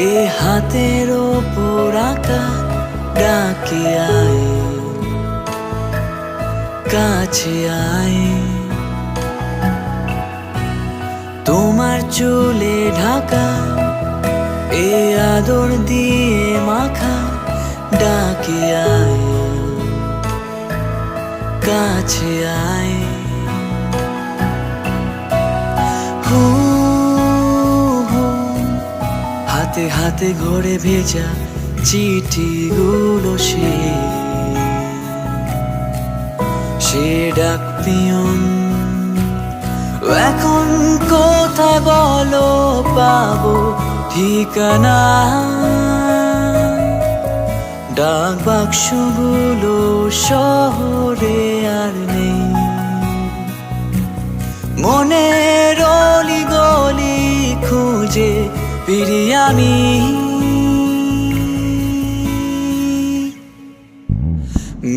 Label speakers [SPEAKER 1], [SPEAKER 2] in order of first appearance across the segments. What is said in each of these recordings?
[SPEAKER 1] এ হাতের ওপর আঁকা ডাকে আয়, কাছে আয়। তোমার চুলে ঢাকা এ আদর দিয়ে মাখা ডাকে আয়, কাছে আয়। হু হু হাতে হাতে ঘরে ভেজা চিঠিগুলো সে ডাক পিয়ন। এখন কোথায় বলো পাবো ঠিকানা? ডাক বাক্সগুলো শহরে আর নেই, মনের অলি গলি খুঁজে ফিরি আমি।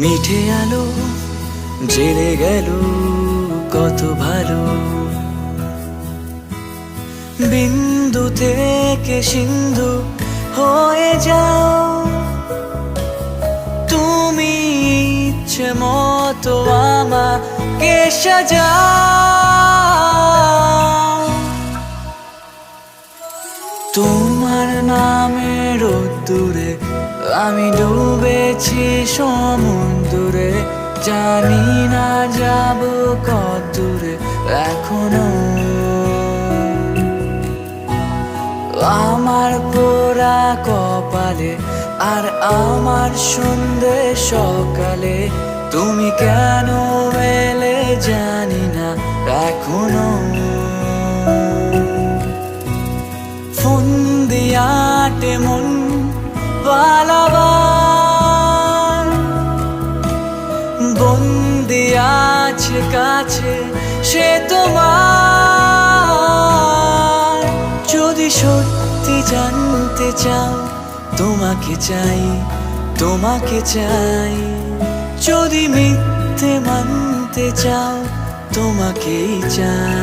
[SPEAKER 1] মিঠে আলো জেলে গেল কত ভালো, বিন্দু থেকে সিন্ধু হয়ে যাও তুমি, ইচ্ছে মতো আমাকে সাজাও। তোমার নামের রোদ্দুরে আমি ডুবেছি সমুদ্রে, জানি না যাব কত দূরে এখনো। আমার পোড়া কপালে আর আমার সন্ধে সকালে তুমি কেন এলে জানি না এখনো। ফোন দিয়াটে মন পালাবার, বন্দি আছে কাছে সে তোমার। যদি সত্যি জানতে চাও তোমাকে চাই, তোমাকে চাই। যদি মিথ্যে মানতে চাও তোমাকেই চাই।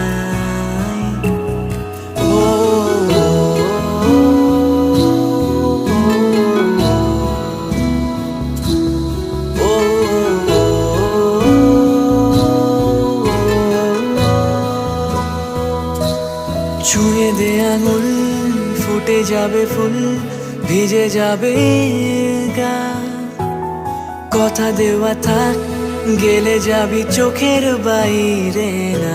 [SPEAKER 1] ও ছুঁয়ে দে আঙুল, ফুটে যাবে ফুল, ভিজে যাবে গা। কথা দেওয়া থাক, গেলে যাবি চোখের বাইরে না।